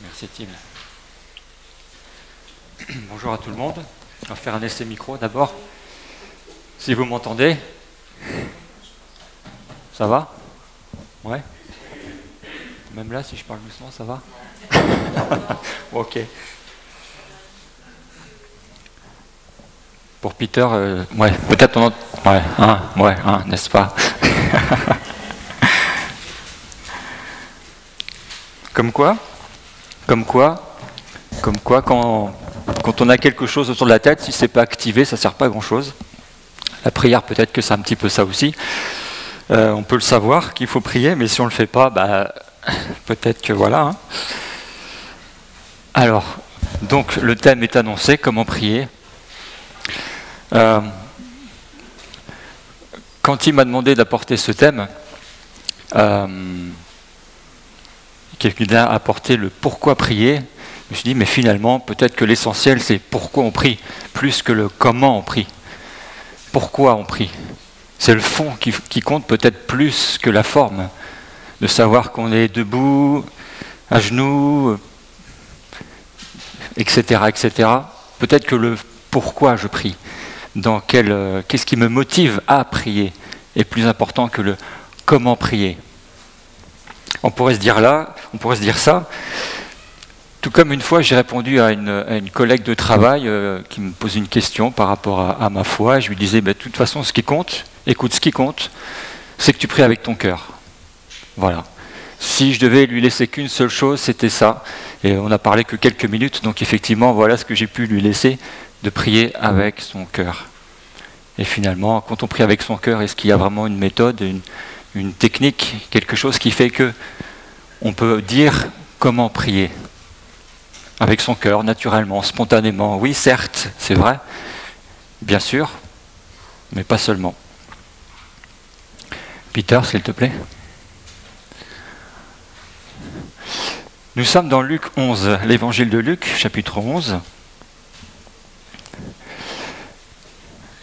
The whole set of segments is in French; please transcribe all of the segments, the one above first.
Merci Tim. Bonjour à tout le monde. On va faire un essai micro d'abord. Si vous m'entendez, ça va? Ouais. Même là, si je parle doucement, ça va? Ok. Pour Peter, ouais, peut-être on entend. Ouais, n'est-ce pas? Comme quoi, quand on a quelque chose autour de la tête, si c'est pas activé, ça sert pas à grand-chose. La prière, peut-être que c'est un petit peu ça aussi. On peut le savoir qu'il faut prier, mais si on le fait pas, peut-être que voilà. Hein. Alors, donc le thème est annoncé, comment prier. Quand il m'a demandé d'apporter ce thème, quelqu'un a apporté le pourquoi prier. Je me suis dit, mais finalement, peut-être que l'essentiel, c'est pourquoi on prie, plus que le comment on prie. Pourquoi on prie. C'est le fond qui compte peut-être plus que la forme. De savoir qu'on est debout, à genoux, etc., etc. Peut-être que le pourquoi je prie, qu'est-ce qui me motive à prier, est plus important que le comment prier. On pourrait se dire ça. Tout comme une fois, j'ai répondu à une collègue de travail qui me posait une question par rapport à ma foi. Je lui disais, de toute façon, ce qui compte, c'est que tu pries avec ton cœur. Voilà. Si je devais lui laisser qu'une seule chose, c'était ça. Et on n'a parlé que quelques minutes, donc effectivement, voilà ce que j'ai pu lui laisser, de prier avec son cœur. Et finalement, quand on prie avec son cœur, est-ce qu'il y a vraiment une méthode, une technique, quelque chose qui fait que on peut dire comment prier avec son cœur, naturellement, spontanément. Oui, certes, c'est vrai, bien sûr, mais pas seulement. Peter, s'il te plaît. Nous sommes dans Luc 11, l'évangile de Luc, chapitre 11.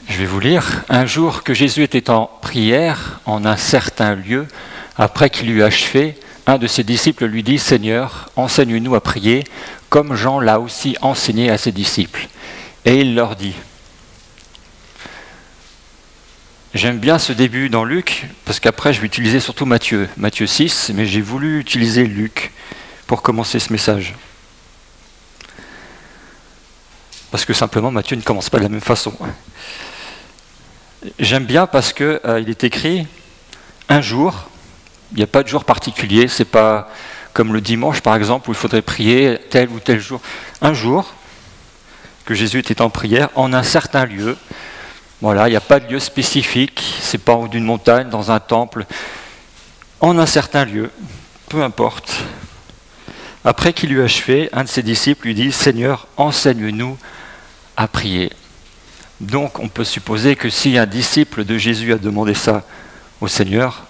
Je vais vous lire. Un jour que Jésus était en prière en un certain lieu, après qu'il eut achevé, un de ses disciples lui dit « Seigneur, enseigne-nous à prier, comme Jean l'a aussi enseigné à ses disciples. » Et il leur dit. J'aime bien ce début dans Luc, parce qu'après je vais utiliser surtout Matthieu 6, mais j'ai voulu utiliser Luc pour commencer ce message. Parce que simplement Matthieu ne commence pas de la même façon. J'aime bien parce qu'il est écrit un jour. Il n'y a pas de jour particulier, c'est pas comme le dimanche par exemple où il faudrait prier tel ou tel jour. Un jour que Jésus était en prière en un certain lieu. Voilà, il n'y a pas de lieu spécifique, c'est pas en haut d'une montagne, dans un temple. En un certain lieu, peu importe. Après qu'il eut achevé, un de ses disciples lui dit « Seigneur, enseigne-nous à prier ». Donc on peut supposer que si un disciple de Jésus a demandé ça au Seigneur,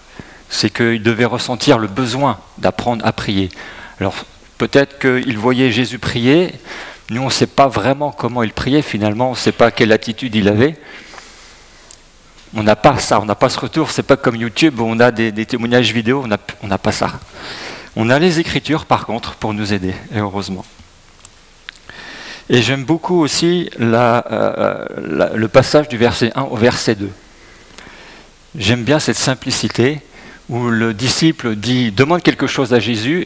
c'est qu'il devait ressentir le besoin d'apprendre à prier. Alors peut-être qu'il voyait Jésus prier, nous on ne sait pas vraiment comment il priait finalement, on ne sait pas quelle attitude il avait. On n'a pas ça, on n'a pas ce retour, c'est pas comme YouTube où on a des témoignages vidéo, on n'a pas ça. On a les Écritures par contre pour nous aider, et heureusement. Et j'aime beaucoup aussi le passage du verset 1 au verset 2. J'aime bien cette simplicité où le disciple demande quelque chose à Jésus,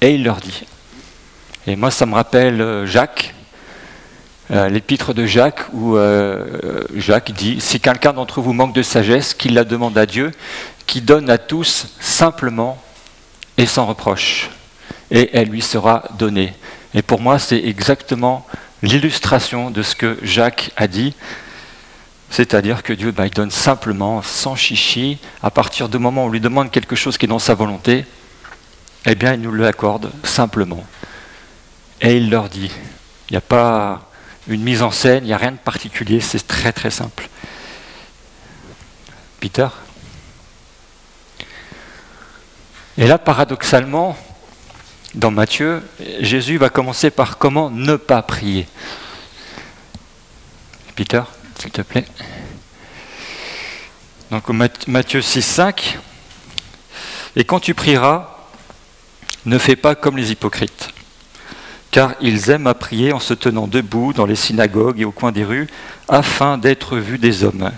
et il leur dit. Et moi, ça me rappelle Jacques, l'épître de Jacques, où Jacques dit « Si quelqu'un d'entre vous manque de sagesse, qu'il la demande à Dieu, qui donne à tous simplement et sans reproche, et elle lui sera donnée. » Et pour moi, c'est exactement l'illustration de ce que Jacques a dit, c'est-à-dire que Dieu, il donne simplement, sans chichi, à partir du moment où on lui demande quelque chose qui est dans sa volonté, eh bien, il nous l'accorde simplement. Et il leur dit, il n'y a pas une mise en scène, il n'y a rien de particulier, c'est très très simple. Peter ? Et là, paradoxalement, dans Matthieu, Jésus va commencer par comment ne pas prier. Peter, s'il te plaît. Donc Matthieu 6, 5. Et quand tu prieras, Ne fais pas comme les hypocrites, car ils aiment à prier en se tenant debout dans les synagogues et au coin des rues, afin d'être vus des hommes.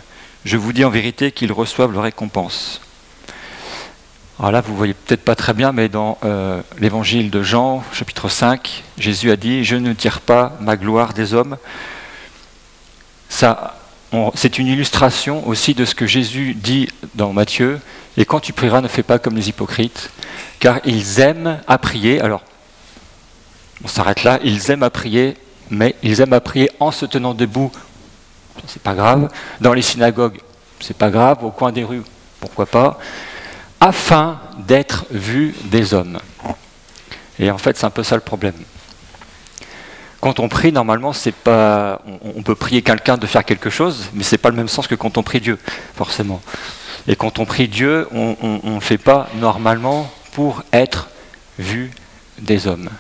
Je vous dis en vérité qu'ils reçoivent leur récompense. Alors là, vous ne voyez peut-être pas très bien, mais dans l'évangile de Jean, chapitre 5, Jésus a dit « Je ne tire pas ma gloire des hommes ». C'est une illustration aussi de ce que Jésus dit dans Matthieu. « Et quand tu prieras, ne fais pas comme les hypocrites, car ils aiment à prier. » Alors, on s'arrête là. Ils aiment à prier, mais ils aiment à prier en se tenant debout. C'est pas grave. Dans les synagogues, c'est pas grave. Au coin des rues, pourquoi pas. Afin d'être vus des hommes. Et en fait, c'est un peu ça le problème. Quand on prie, normalement, c'est pas, on peut prier quelqu'un de faire quelque chose, mais c'est pas le même sens que quand on prie Dieu, forcément. Et quand on prie Dieu, on ne fait pas normalement pour être vu des hommes.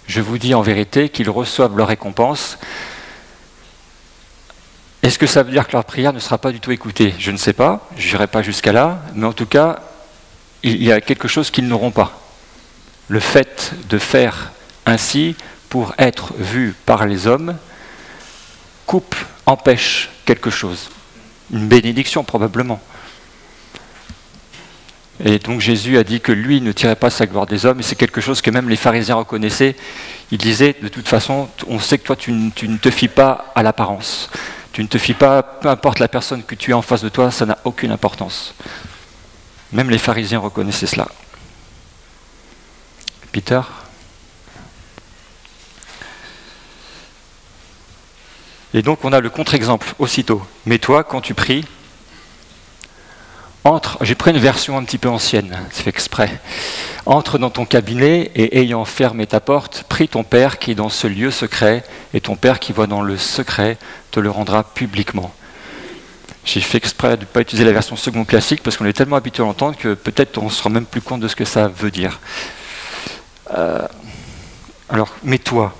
Je vous dis en vérité qu'ils reçoivent leur récompense. Est-ce que ça veut dire que leur prière ne sera pas du tout écoutée? Je ne sais pas, je n'irai pas jusqu'à là, mais en tout cas, il y a quelque chose qu'ils n'auront pas. Le fait de faire ainsi pour être vu par les hommes empêche quelque chose. Une bénédiction probablement. Et donc Jésus a dit que lui ne tirait pas sa gloire des hommes, et c'est quelque chose que même les pharisiens reconnaissaient. Ils disaient, de toute façon, on sait que toi tu ne te fies pas à l'apparence. Tu ne te fies pas, peu importe la personne que tu as en face de toi, ça n'a aucune importance. Même les pharisiens reconnaissaient cela. Peter ? Et donc on a le contre-exemple aussitôt. Mais toi, quand tu pries, j'ai pris une version un petit peu ancienne, c'est fait exprès. Entre dans ton cabinet et ayant fermé ta porte, prie ton Père qui est dans ce lieu secret, et ton Père qui voit dans le secret te le rendra publiquement. J'ai fait exprès de ne pas utiliser la version second classique parce qu'on est tellement habitué à l'entendre que peut-être on ne se rend même plus compte de ce que ça veut dire. Alors, mais toi,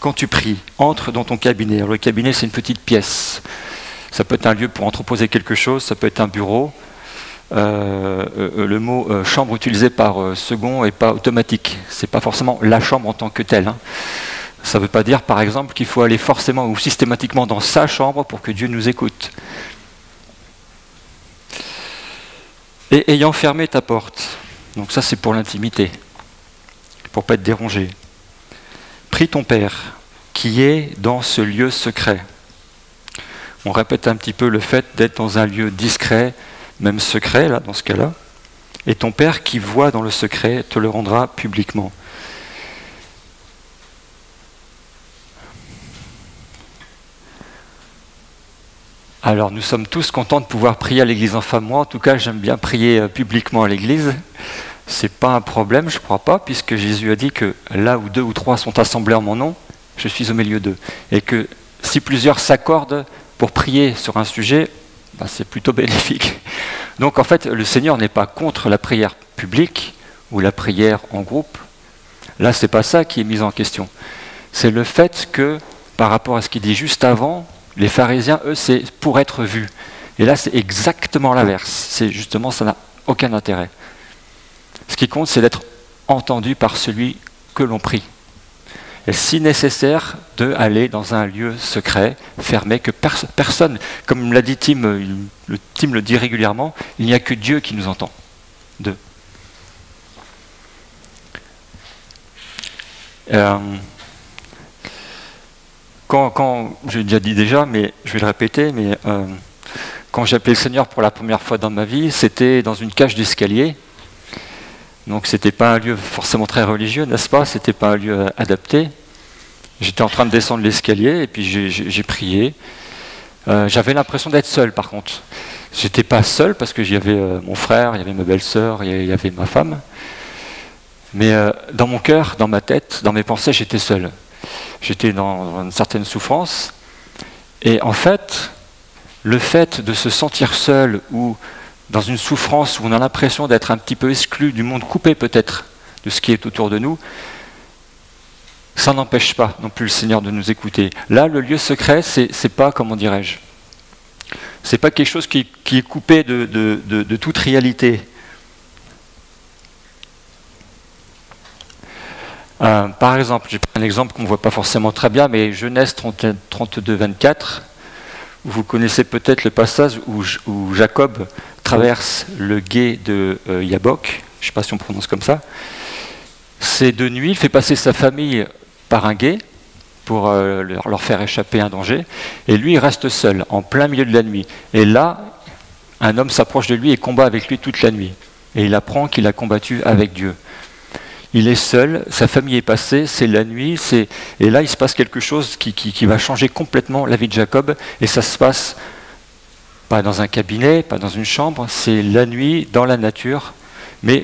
quand tu pries, entre dans ton cabinet. Alors, le cabinet, c'est une petite pièce. Ça peut être un lieu pour entreposer quelque chose, ça peut être un bureau. Le mot chambre utilisé par second n'est pas automatique. Ce n'est pas forcément la chambre en tant que telle. Hein. Ça ne veut pas dire, par exemple, qu'il faut aller forcément ou systématiquement dans sa chambre pour que Dieu nous écoute. Et ayant fermé ta porte. Donc ça, c'est pour l'intimité, pour ne pas être dérangé. Prie ton Père, qui est dans ce lieu secret. On répète un petit peu le fait d'être dans un lieu discret, même secret, là, dans ce cas-là. Et ton Père qui voit dans le secret te le rendra publiquement. Alors, nous sommes tous contents de pouvoir prier à l'église. Enfin, moi, en tout cas, j'aime bien prier publiquement à l'église. C'est pas un problème, je ne crois pas, puisque Jésus a dit que là où 2 ou 3 sont assemblés en mon nom, je suis au milieu d'eux. Et que si plusieurs s'accordent pour prier sur un sujet, ben, c'est plutôt bénéfique. Donc, en fait, le Seigneur n'est pas contre la prière publique ou la prière en groupe. Là, c'est pas ça qui est mis en question. C'est le fait que, par rapport à ce qu'il dit juste avant, les pharisiens, eux, c'est pour être vus. Et là, c'est exactement l'inverse. C'est justement, ça n'a aucun intérêt. Ce qui compte, c'est d'être entendu par celui que l'on prie. Et si nécessaire, d'aller dans un lieu secret, fermé, que personne, comme l'a dit Tim, Tim le dit régulièrement, il n'y a que Dieu qui nous entend. Quand j'ai déjà dit déjà, mais je vais le répéter, mais quand j'ai appelé le Seigneur pour la première fois dans ma vie, c'était dans une cage d'escalier. Donc c'était pas un lieu forcément très religieux, n'est-ce pas? C'était pas un lieu adapté. J'étais en train de descendre l'escalier et puis j'ai prié. J'avais l'impression d'être seul par contre. J'étais pas seul parce que j'y avais mon frère, il y avait ma belle-sœur, il y avait ma femme. Mais dans mon cœur, dans ma tête, dans mes pensées, j'étais seul. J'étais dans une certaine souffrance. Et en fait, le fait de se sentir seul ou dans une souffrance où on a l'impression d'être un petit peu exclu du monde, coupé peut-être de ce qui est autour de nous, ça n'empêche pas non plus le Seigneur de nous écouter. Là, le lieu secret, c'est pas, comment dirais-je, c'est pas quelque chose qui est coupé de toute réalité. Par exemple, j'ai pris un exemple qu'on ne voit pas forcément très bien, mais Genèse 32, 24, vous connaissez peut-être le passage où Jacob traverse le gué de Yabok, je ne sais pas si on prononce comme ça. C'est de nuit, il fait passer sa famille par un gué pour leur faire échapper un danger, et lui il reste seul, en plein milieu de la nuit. Et là, un homme s'approche de lui et combat avec lui toute la nuit. Et il apprend qu'il a combattu avec Dieu. Il est seul, sa famille est passée, c'est la nuit, et là il se passe quelque chose qui va changer complètement la vie de Jacob, et ça se passe pas dans un cabinet, pas dans une chambre, c'est la nuit, dans la nature, mais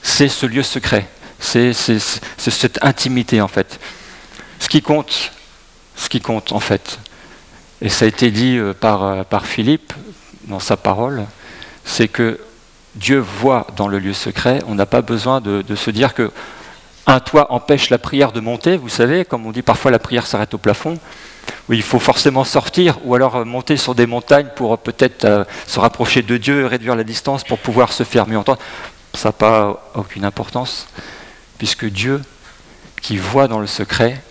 c'est ce lieu secret, c'est cette intimité en fait. Ce qui compte en fait, et ça a été dit par Philippe dans sa parole, c'est que Dieu voit dans le lieu secret. On n'a pas besoin de se dire que un toit empêche la prière de monter. Vous savez, comme on dit parfois la prière s'arrête au plafond, où il faut forcément sortir ou alors monter sur des montagnes pour peut-être se rapprocher de Dieu, réduire la distance pour pouvoir se faire mieux entendre. Ça n'a pas aucune importance, puisque Dieu, qui voit dans le secret,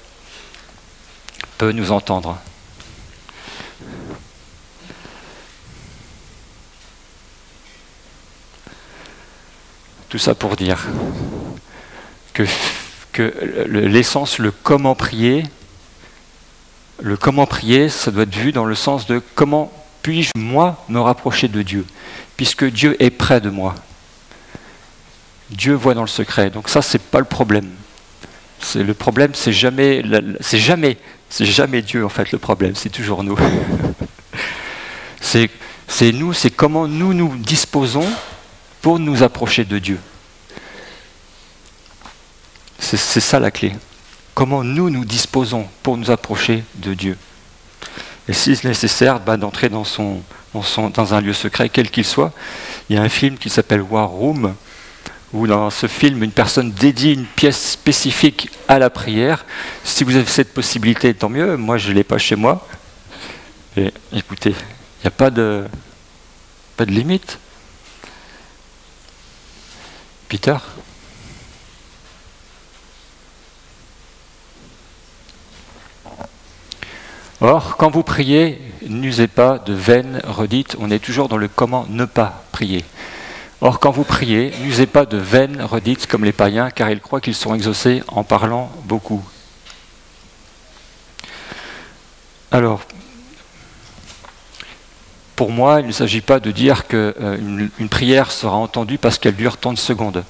peut nous entendre. Tout ça pour dire que l'essence, le comment prier, ça doit être vu dans le sens de comment puis-je, moi, me rapprocher de Dieu, puisque Dieu est près de moi. Dieu voit dans le secret, donc ça, c'est pas le problème. Le problème, c'est jamais Dieu, en fait, le problème, c'est toujours nous. c'est nous, c'est comment nous disposons pour nous approcher de Dieu. C'est ça la clé. Comment nous disposons pour nous approcher de Dieu. Et si c'est nécessaire, d'entrer dans un lieu secret, quel qu'il soit. Il y a un film qui s'appelle War Room, où dans ce film, une personne dédie une pièce spécifique à la prière. Si vous avez cette possibilité, tant mieux. Moi, je ne l'ai pas chez moi. Et écoutez, il n'y a pas de limite. Peter ? Or, quand vous priez, n'usez pas de vaines redites. On est toujours dans le comment ne pas prier. Or, quand vous priez, n'usez pas de vaines redites comme les païens, car ils croient qu'ils sont exaucés en parlant beaucoup. Alors, pour moi, il ne s'agit pas de dire qu'une prière sera entendue parce qu'elle dure tant de secondes.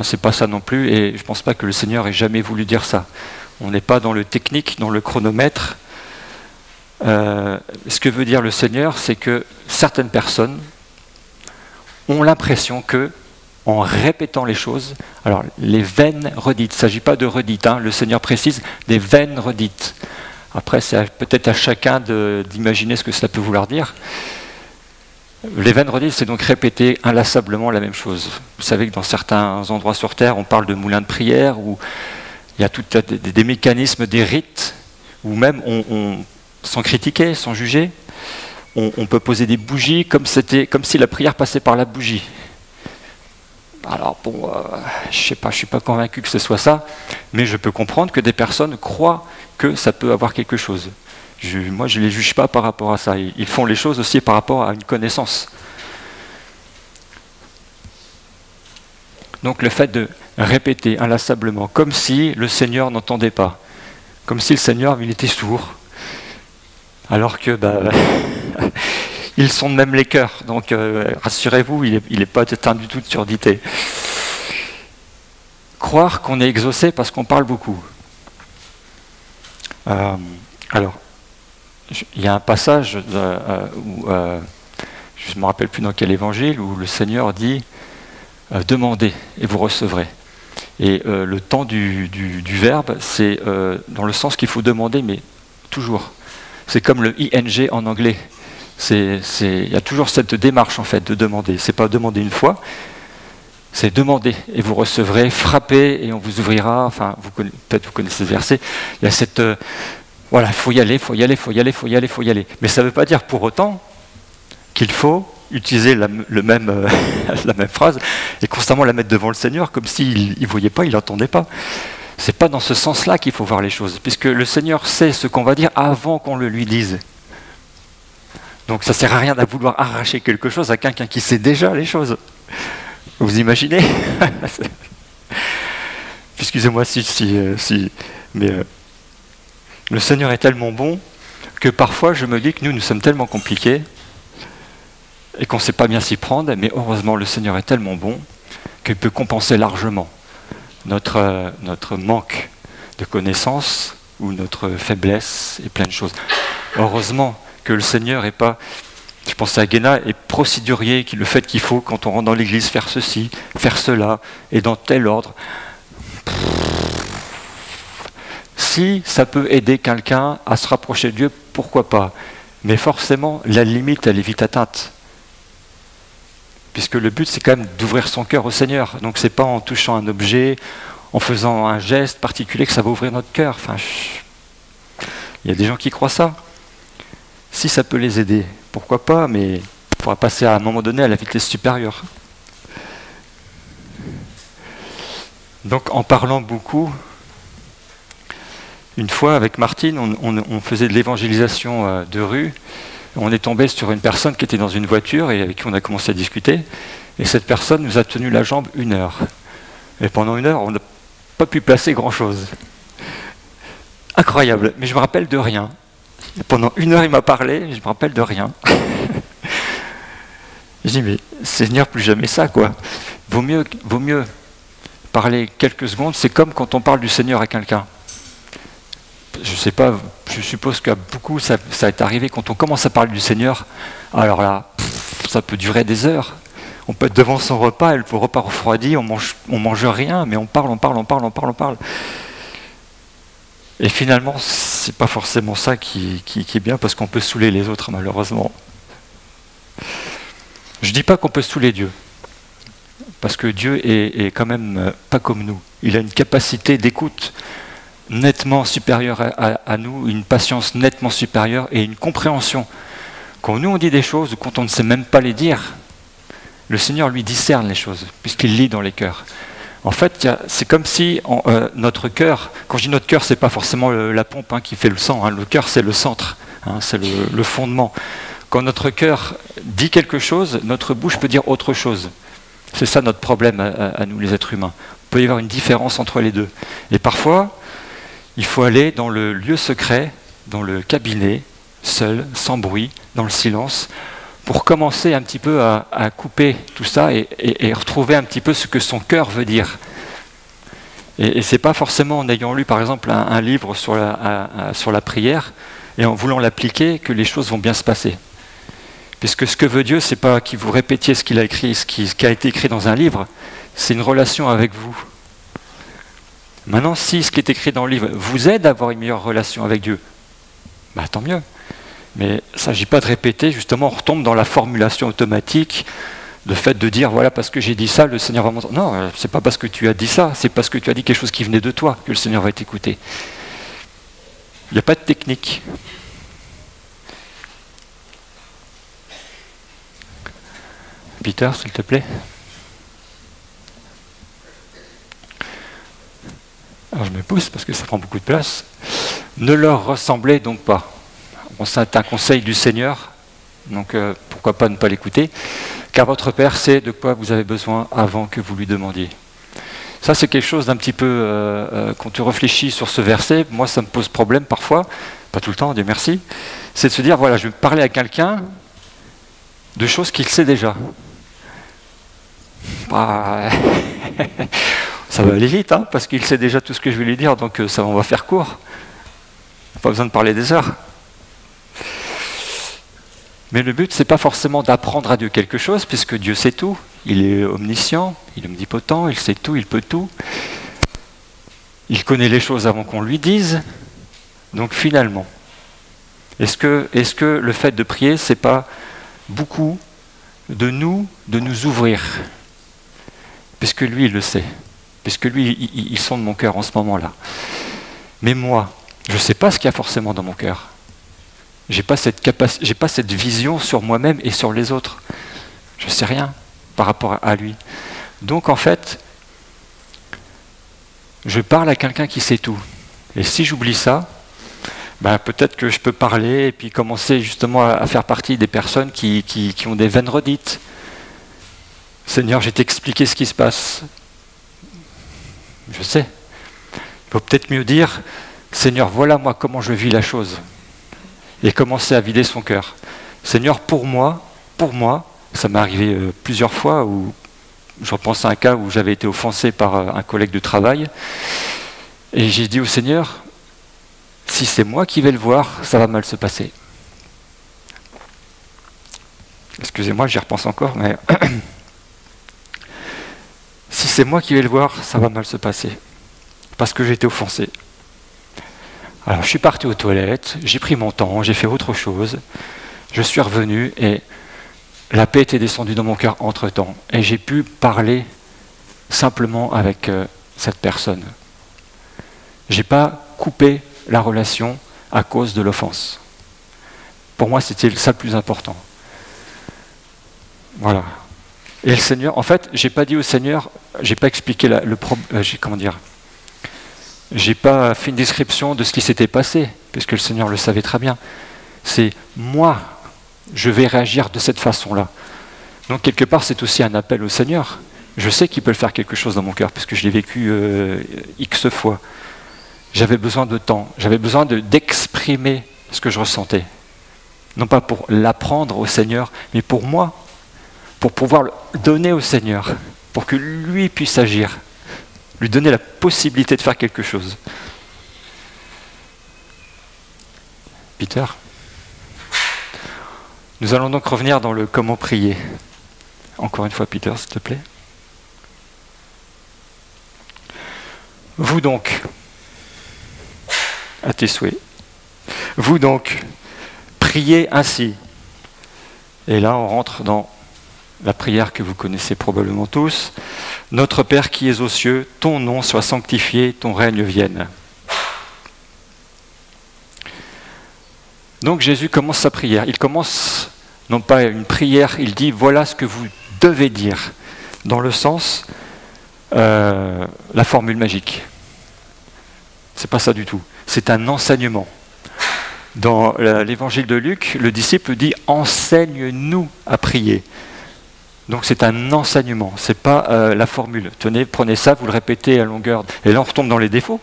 C'est pas ça non plus, et je ne pense pas que le Seigneur ait jamais voulu dire ça. On n'est pas dans le technique, dans le chronomètre. Ce que veut dire le Seigneur, c'est que certaines personnes ont l'impression que, en répétant les choses, alors les vaines redites, il ne s'agit pas de redites, le Seigneur précise des vaines redites. Après, c'est peut-être à chacun d'imaginer ce que cela peut vouloir dire. Les vaines redites, c'est donc répéter inlassablement la même chose. Vous savez que dans certains endroits sur Terre, on parle de moulins de prière, où il y a tout des mécanismes, des rites, où même sans critiquer, sans juger, on peut poser des bougies comme si la prière passait par la bougie. Alors bon, je ne suis pas convaincu que ce soit ça, mais je peux comprendre que des personnes croient que ça peut avoir quelque chose. Moi, je ne les juge pas par rapport à ça. Ils font les choses aussi par rapport à une connaissance. Donc le fait de répéter inlassablement, comme si le Seigneur n'entendait pas, comme si le Seigneur il était sourd, alors que ils sont de même les cœurs. Donc rassurez-vous, il n'est pas atteint du tout de surdité. Croire qu'on est exaucé parce qu'on parle beaucoup. Alors, il y a un passage où, je ne me rappelle plus dans quel évangile, où le Seigneur dit « Demandez et vous recevrez ». Et le temps du verbe, c'est dans le sens qu'il faut demander, mais toujours. C'est comme le ing en anglais. Il y a toujours cette démarche en fait de demander. C'est pas demander une fois, c'est demander et vous recevrez, frapper et on vous ouvrira. Enfin, peut-être vous connaissez ce verset. Il y a cette voilà, il faut y aller, il faut y aller, il faut y aller, il faut y aller, il faut y aller. Mais ça ne veut pas dire pour autant qu'il faut utiliser la même phrase et constamment la mettre devant le Seigneur comme s'il ne voyait pas, il n'entendait pas. C'est pas dans ce sens-là qu'il faut voir les choses, puisque le Seigneur sait ce qu'on va dire avant qu'on le lui dise. Donc ça sert à rien de vouloir arracher quelque chose à quelqu'un qui sait déjà les choses. Vous imaginez? Excusez-moi mais le Seigneur est tellement bon que parfois je me dis que nous sommes tellement compliqués et qu'on ne sait pas bien s'y prendre, mais heureusement le Seigneur est tellement bon qu'il peut compenser largement notre manque de connaissances ou notre faiblesse et plein de choses. Heureusement que le Seigneur n'est pas, je pensais à Guéna, est procédurier, qui le fait qu'il faut, quand on rentre dans l'église, faire ceci, faire cela, et dans tel ordre. Si ça peut aider quelqu'un à se rapprocher de Dieu, pourquoi pas? Mais forcément, la limite, elle est vite atteinte. Puisque le but, c'est quand même d'ouvrir son cœur au Seigneur. Donc c'est pas en touchant un objet, en faisant un geste particulier que ça va ouvrir notre cœur. Enfin, il y a des gens qui croient ça. Si ça peut les aider, pourquoi pas, mais il faudra passer à un moment donné à la vitesse supérieure. Donc en parlant beaucoup, une fois avec Martine, on faisait de l'évangélisation de rue. On est tombé sur une personne qui était dans une voiture et avec qui on a commencé à discuter. Et cette personne nous a tenu la jambe 1 heure. Et pendant 1 heure, on n'a pas pu placer grand-chose. Incroyable, mais je me rappelle de rien. Et pendant 1 heure, il m'a parlé, et je me rappelle de rien. Je dis, mais Seigneur, plus jamais ça, quoi. Vaut mieux parler quelques secondes. C'est comme quand on parle du Seigneur à quelqu'un. Je ne sais pas, je suppose qu'à beaucoup, ça est arrivé quand on commence à parler du Seigneur. Alors là, ça peut durer des heures. On peut être devant son repas, et le repas refroidi, on mange rien, mais on parle. Et finalement, c'est pas forcément ça qui est bien, parce qu'on peut saouler les autres, malheureusement. Je dis pas qu'on peut saouler Dieu, parce que Dieu est quand même pas comme nous. Il a une capacité d'écoute nettement supérieure à nous, une patience nettement supérieure et une compréhension. Quand nous on dit des choses ou quand on ne sait même pas les dire, le Seigneur lui discerne les choses, puisqu'il lit dans les cœurs. En fait, c'est comme si notre cœur, quand je dis notre cœur, c'est pas forcément la pompe qui fait le sang, le cœur c'est le centre, c'est le fondement. Quand notre cœur dit quelque chose, notre bouche peut dire autre chose. C'est ça notre problème à nous les êtres humains. Il peut y avoir une différence entre les deux. Et parfois, il faut aller dans le lieu secret, dans le cabinet, seul, sans bruit, dans le silence, pour commencer un petit peu à couper tout ça et retrouver un petit peu ce que son cœur veut dire. Et ce n'est pas forcément en ayant lu par exemple un livre sur la prière et en voulant l'appliquer que les choses vont bien se passer. Puisque ce que veut Dieu, ce n'est pas que vous répétiez ce qu'il a écrit, ce qui a été écrit dans un livre, c'est une relation avec vous. Maintenant, si ce qui est écrit dans le livre vous aide à avoir une meilleure relation avec Dieu, tant mieux. Mais il ne s'agit pas de répéter, justement, on retombe dans la formulation automatique, le fait de dire, voilà, parce que j'ai dit ça, le Seigneur va m'entendre. Non, c'est pas parce que tu as dit ça, c'est parce que tu as dit quelque chose qui venait de toi que le Seigneur va t'écouter. Il n'y a pas de technique. Peter, s'il te plaît. Alors je me pousse parce que ça prend beaucoup de place. Ne leur ressemblez donc pas. Bon, c'est un conseil du Seigneur, donc pourquoi pas ne pas l'écouter, car votre Père sait de quoi vous avez besoin avant que vous lui demandiez. Ça c'est quelque chose d'un petit peu, quand tu réfléchis sur ce verset, moi ça me pose problème parfois, pas tout le temps, Dieu merci, c'est de se dire, voilà, je vais parler à quelqu'un de choses qu'il sait déjà. Ça va aller vite, parce qu'il sait déjà tout ce que je vais lui dire, donc ça, on va faire court. Pas besoin de parler des heures. Mais le but, c'est pas forcément d'apprendre à Dieu quelque chose, puisque Dieu sait tout. Il est omniscient, il est omnipotent, il sait tout, il peut tout. Il connaît les choses avant qu'on lui dise. Donc finalement, est-ce que le fait de prier, c'est pas beaucoup de nous ouvrir, puisque lui, il le sait. Puisque lui, il sonde mon cœur en ce moment-là. Mais moi, je ne sais pas ce qu'il y a forcément dans mon cœur. J'ai pas cette vision sur moi-même et sur les autres. Je ne sais rien par rapport à lui. Donc en fait, je parle à quelqu'un qui sait tout. Et si j'oublie ça, peut-être que je peux parler et puis commencer justement à faire partie des personnes qui ont des veines redites. Seigneur, je vais t'expliquer ce qui se passe. Je sais. Il faut peut-être mieux dire, Seigneur, voilà moi comment je vis la chose. Et commencer à vider son cœur. Seigneur, pour moi, ça m'est arrivé plusieurs fois où je repense à un cas où j'avais été offensé par un collègue de travail. Et j'ai dit au Seigneur, si c'est moi qui vais le voir, ça va mal se passer. Excusez-moi, j'y repense encore, mais si c'est moi qui vais le voir, ça va mal se passer. Parce que j'ai été offensé. Alors je suis parti aux toilettes, j'ai pris mon temps, j'ai fait autre chose. Je suis revenu et la paix était descendue dans mon cœur entre-temps. Et j'ai pu parler simplement avec cette personne. Je n'ai pas coupé la relation à cause de l'offense. Pour moi, c'était ça le plus important. Voilà. Et le Seigneur, en fait, j'ai pas dit au Seigneur, j'ai pas expliqué j'ai pas fait une description de ce qui s'était passé, puisque le Seigneur le savait très bien. C'est moi, je vais réagir de cette façon-là. Donc quelque part, c'est aussi un appel au Seigneur. Je sais qu'il peut faire quelque chose dans mon cœur, puisque je l'ai vécu X fois. J'avais besoin de temps, j'avais besoin d'exprimer ce que je ressentais. Non pas pour l'apprendre au Seigneur, mais pour moi, pour pouvoir le donner au Seigneur, pour que lui puisse agir, lui donner la possibilité de faire quelque chose. Peter, nous allons donc revenir dans le comment prier. Encore une fois, Peter, s'il te plaît. Vous donc, à tes souhaits, vous donc, priez ainsi. Et là, on rentre dans la prière que vous connaissez probablement tous. Notre Père qui es aux cieux, ton nom soit sanctifié, ton règne vienne. Donc Jésus commence sa prière. Il commence, non pas une prière, il dit voilà ce que vous devez dire, dans le sens, la formule magique. C'est pas ça du tout. C'est un enseignement. Dans l'évangile de Luc, le disciple dit « Enseigne-nous à prier ». Donc c'est un enseignement, c'est pas la formule. Tenez, prenez ça, vous le répétez à longueur. Et là on retombe dans les défauts.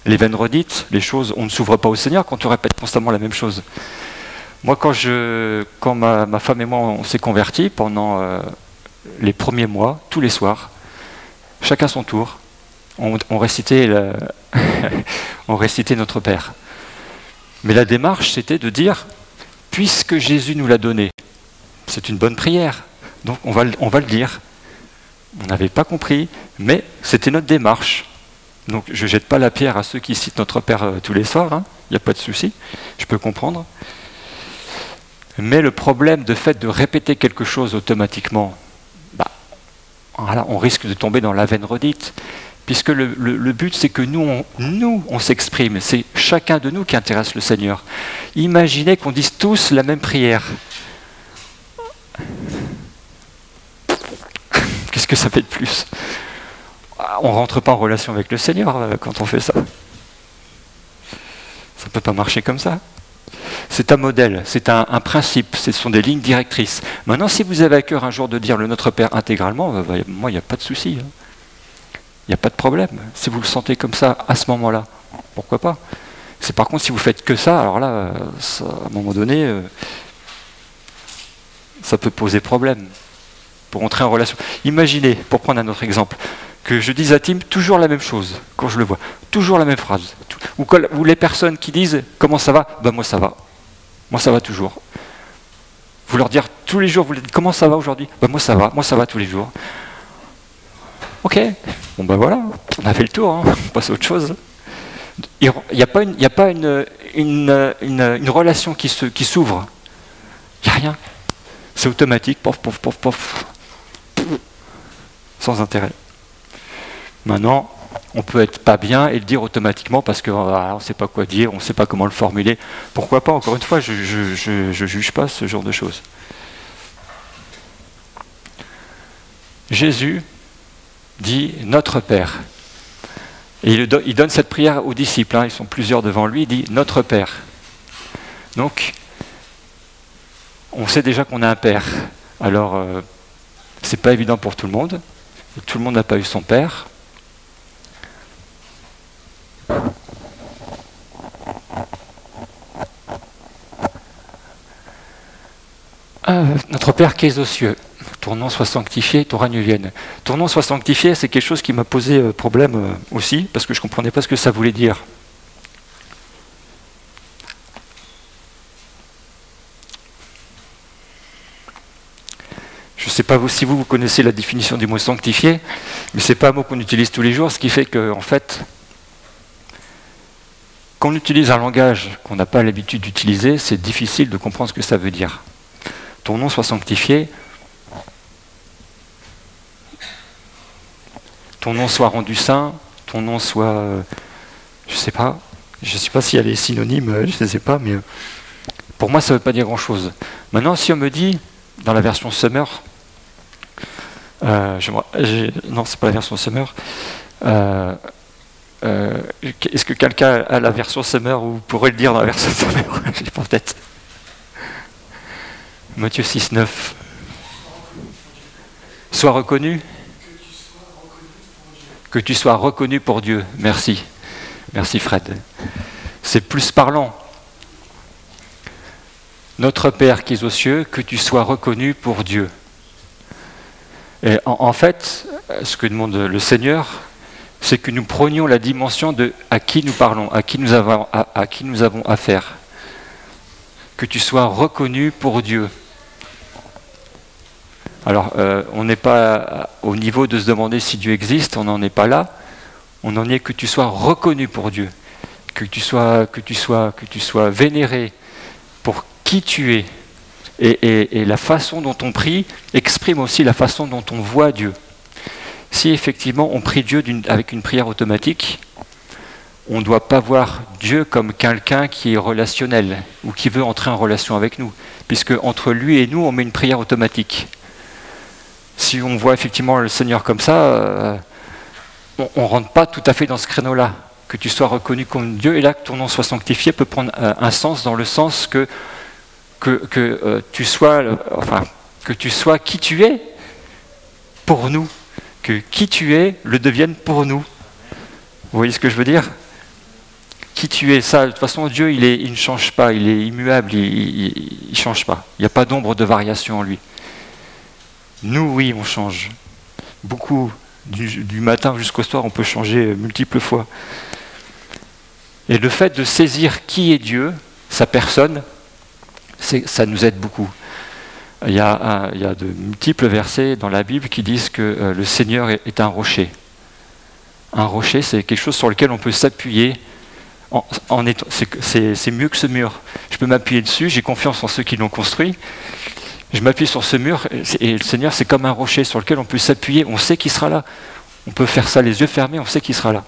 Les veines redites, les choses, on ne s'ouvre pas au Seigneur quand on répète constamment la même chose. Moi quand ma femme et moi on s'est convertis pendant les premiers mois, tous les soirs, chacun son tour, on récitait on récitait notre Père. Mais la démarche, c'était de dire, puisque Jésus nous l'a donné, c'est une bonne prière, donc on va le dire. On n'avait pas compris, mais c'était notre démarche. Donc je ne jette pas la pierre à ceux qui citent notre Père tous les soirs, il n'y a pas de souci, je peux comprendre. Mais le problème de fait de répéter quelque chose automatiquement, voilà, on risque de tomber dans la veine redite. Puisque le but, c'est que nous, on s'exprime. C'est chacun de nous qui intéresse le Seigneur. Imaginez qu'on dise tous la même prière. Qu'est-ce que ça fait de plus? On ne rentre pas en relation avec le Seigneur quand on fait ça. Ça ne peut pas marcher comme ça. C'est un modèle, c'est un principe, ce sont des lignes directrices. Maintenant, si vous avez à cœur un jour de dire le Notre Père intégralement, moi, il n'y a pas de souci. Il n'y a pas de problème. Si vous le sentez comme ça, à ce moment-là, pourquoi pas? C'est par contre, si vous faites que ça, alors là, ça, à un moment donné, ça peut poser problème pour entrer en relation. Imaginez, pour prendre un autre exemple, que je dise à Tim toujours la même chose quand je le vois, toujours la même phrase. Ou les personnes qui disent « Comment ça va ?» Moi, ça va. Moi, ça va toujours. Vous leur dire tous les jours, vous leur dites « Comment ça va aujourd'hui ?» Moi, ça va tous les jours. Ok, bon voilà, on a fait le tour, on passe à autre chose. Il n'y a pas une relation qui s'ouvre. Il n'y a rien. C'est automatique, pof, pof, pof, pof. Sans intérêt. Maintenant, on peut être pas bien et le dire automatiquement parce qu'on ne sait pas quoi dire, on ne sait pas comment le formuler. Pourquoi pas? Encore une fois, je ne juge pas ce genre de choses. Jésus dit « Notre Père ». Et il donne cette prière aux disciples, ils sont plusieurs devant lui, il dit « Notre Père ». Donc, on sait déjà qu'on a un Père. Alors, c'est pas évident pour tout le monde. Tout le monde n'a pas eu son Père. Notre Père qui es aux cieux, ton nom soit sanctifié, ton règne vienne. Ton nom soit sanctifié, c'est quelque chose qui m'a posé problème aussi, parce que je ne comprenais pas ce que ça voulait dire. Je ne sais pas si vous connaissez la définition du mot sanctifié, mais ce n'est pas un mot qu'on utilise tous les jours, ce qui fait qu'en fait, quand on utilise un langage qu'on n'a pas l'habitude d'utiliser, c'est difficile de comprendre ce que ça veut dire. Ton nom soit sanctifié, ton nom soit rendu saint, ton nom soit... je ne sais pas s'il y a les synonymes, je ne sais pas, mais pour moi ça ne veut pas dire grand-chose. Maintenant, si on me dit, dans la version Summer, non, c'est pas la version Summer, est-ce que quelqu'un a la version Summer ou pourrait le dire dans la version Summer? Je l'ai pas en tête. Matthieu 6, 9. Sois reconnu. Que tu sois reconnu pour Dieu. Merci. Merci Fred. C'est plus parlant. Notre Père qui es aux cieux, que tu sois reconnu pour Dieu. Et en fait, ce que demande le Seigneur, c'est que nous prenions la dimension de à qui nous parlons, à qui nous avons affaire. Que tu sois reconnu pour Dieu. Alors, on n'est pas au niveau de se demander si Dieu existe, on n'en est pas là. On en est que tu sois reconnu pour Dieu, que tu sois vénéré pour qui tu es. Et la façon dont on prie exprime aussi la façon dont on voit Dieu. Si effectivement on prie Dieu avec une prière automatique, on ne doit pas voir Dieu comme quelqu'un qui est relationnel ou qui veut entrer en relation avec nous, puisque entre lui et nous, on met une prière automatique. Si on voit effectivement le Seigneur comme ça, on ne rentre pas tout à fait dans ce créneau-là. Que tu sois reconnu comme Dieu, et là que ton nom soit sanctifié peut prendre un sens dans le sens que tu sois qui tu es pour nous, que qui tu es le devienne pour nous. Vous voyez ce que je veux dire? Qui tu es, ça, de toute façon, Dieu, il ne change pas, il est immuable, il ne change pas. Il n'y a pas d'ombre de variation en lui. Nous, oui, on change. Beaucoup, du matin jusqu'au soir, on peut changer multiples fois. Et le fait de saisir qui est Dieu, sa personne, ça nous aide beaucoup. Il y a de multiples versets dans la Bible qui disent que le Seigneur est un rocher. Un rocher, c'est quelque chose sur lequel on peut s'appuyer. C'est mieux que ce mur. Je peux m'appuyer dessus, j'ai confiance en ceux qui l'ont construit. Je m'appuie sur ce mur, et le Seigneur, c'est comme un rocher sur lequel on peut s'appuyer. On sait qu'il sera là. On peut faire ça les yeux fermés, on sait qu'il sera là.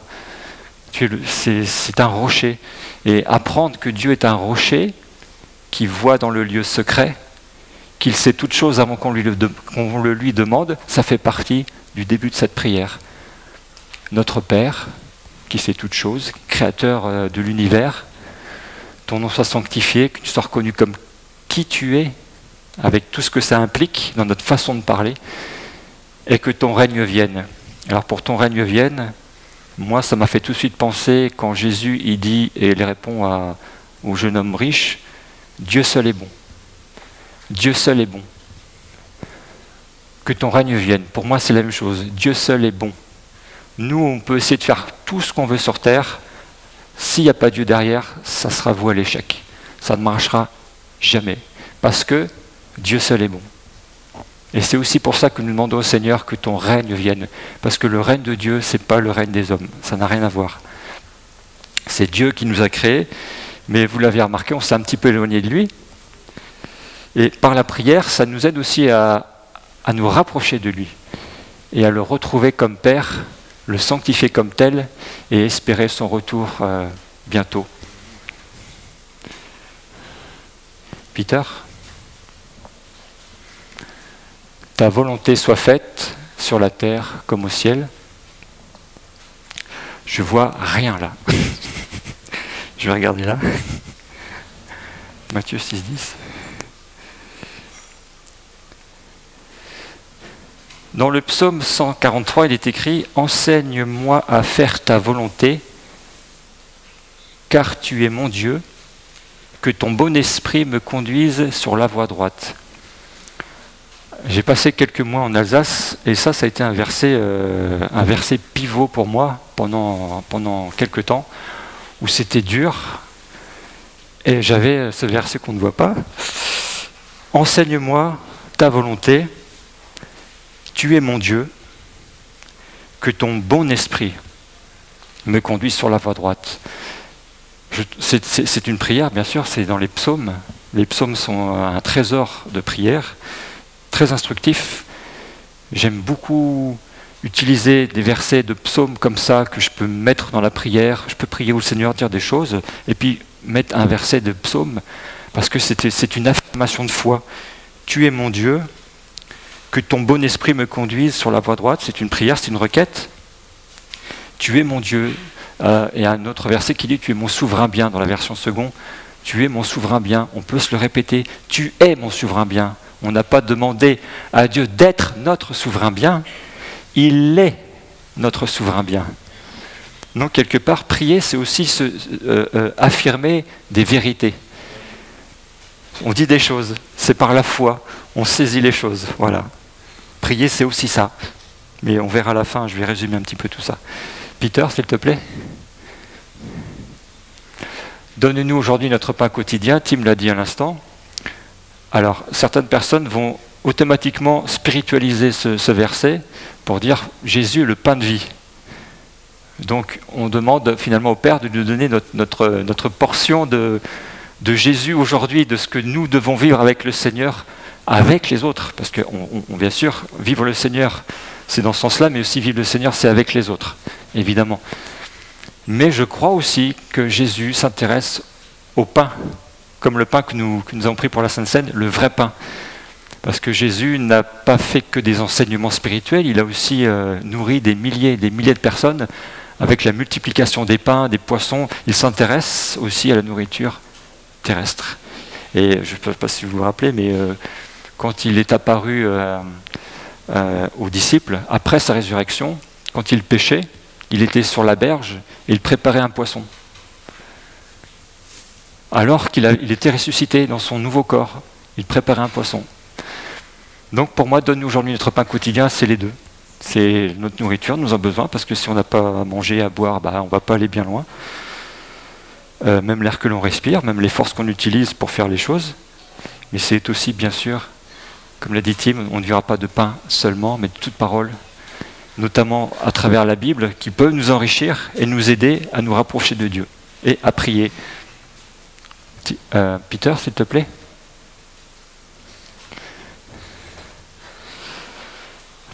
C'est un rocher. Et apprendre que Dieu est un rocher, qui voit dans le lieu secret, qu'il sait toutes choses avant qu'on le lui demande, ça fait partie du début de cette prière. Notre Père, qui sait toutes choses, créateur de l'univers, ton nom soit sanctifié, que tu sois reconnu comme qui tu es, avec tout ce que ça implique dans notre façon de parler, et que ton règne vienne. Alors pour ton règne vienne, moi ça m'a fait tout de suite penser quand Jésus il dit, et il répond au jeune homme riche, Dieu seul est bon. Dieu seul est bon. Que ton règne vienne. Pour moi c'est la même chose. Dieu seul est bon. Nous on peut essayer de faire tout ce qu'on veut sur terre. S'il n'y a pas Dieu derrière, ça sera voué à l'échec. Ça ne marchera jamais. Parce que Dieu seul est bon. Et c'est aussi pour ça que nous demandons au Seigneur que ton règne vienne. Parce que le règne de Dieu, ce n'est pas le règne des hommes. Ça n'a rien à voir. C'est Dieu qui nous a créés. Mais vous l'avez remarqué, on s'est un petit peu éloigné de lui. Et par la prière, ça nous aide aussi à nous rapprocher de lui. Et à le retrouver comme Père, le sanctifier comme tel, et espérer son retour bientôt. Peter ? Ta volonté soit faite sur la terre comme au ciel. Je vois rien là. Je vais regarder là. Matthieu 6, 10. Dans le psaume 143, il est écrit « Enseigne-moi à faire ta volonté, car tu es mon Dieu, que ton bon esprit me conduise sur la voie droite. » J'ai passé quelques mois en Alsace, et ça a été un verset pivot pour moi pendant quelques temps, où c'était dur, et j'avais ce verset qu'on ne voit pas. « Enseigne-moi ta volonté, tu es mon Dieu, que ton bon esprit me conduise sur la voie droite. » C'est une prière, bien sûr, c'est dans les psaumes. Les psaumes sont un trésor de prière, très instructif. J'aime beaucoup utiliser des versets de psaumes comme ça que je peux mettre dans la prière. Je peux prier au Seigneur, dire des choses, et puis mettre un verset de psaume, parce que c'est une affirmation de foi. Tu es mon Dieu, que ton bon esprit me conduise sur la voie droite. C'est une prière, c'est une requête. Tu es mon Dieu. Et un autre verset qui dit « Tu es mon souverain bien » dans la version seconde. Tu es mon souverain bien. On peut se le répéter. Tu es mon souverain bien. On n'a pas demandé à Dieu d'être notre souverain bien. Il est notre souverain bien. Donc, quelque part, prier, c'est aussi affirmer des vérités. On dit des choses. C'est par la foi. On saisit les choses. Voilà. Prier, c'est aussi ça. Mais on verra à la fin. Je vais résumer un petit peu tout ça. Peter, s'il te plaît. Donne-nous aujourd'hui notre pain quotidien. Tim l'a dit à l'instant. Alors, certaines personnes vont automatiquement spiritualiser ce verset pour dire Jésus est le pain de vie. Donc, on demande finalement au Père de nous donner notre portion de Jésus aujourd'hui, de ce que nous devons vivre avec le Seigneur, avec les autres. Parce que, bien sûr, vivre le Seigneur, c'est dans ce sens-là, mais aussi vivre le Seigneur, c'est avec les autres, évidemment. Mais je crois aussi que Jésus s'intéresse au pain, comme le pain que nous avons pris pour la Sainte Seine, le vrai pain. Parce que Jésus n'a pas fait que des enseignements spirituels, il a aussi nourri des milliers de personnes avec la multiplication des pains, des poissons. Il s'intéresse aussi à la nourriture terrestre. Et je ne sais pas si vous vous rappelez, mais quand il est apparu aux disciples, après sa résurrection, quand il pêchait, il était sur la berge et il préparait un poisson. Alors qu'il était ressuscité dans son nouveau corps, il préparait un poisson. Donc pour moi, donne-nous aujourd'hui notre pain quotidien, c'est les deux. C'est notre nourriture, nous en avons besoin, parce que si on n'a pas à manger, à boire, on ne va pas aller bien loin. Même l'air que l'on respire, même les forces qu'on utilise pour faire les choses. Mais c'est aussi, bien sûr, comme l'a dit Tim, on ne vivra pas de pain seulement, mais de toute parole, notamment à travers la Bible, qui peut nous enrichir et nous aider à nous rapprocher de Dieu et à prier. Peter, s'il te plaît.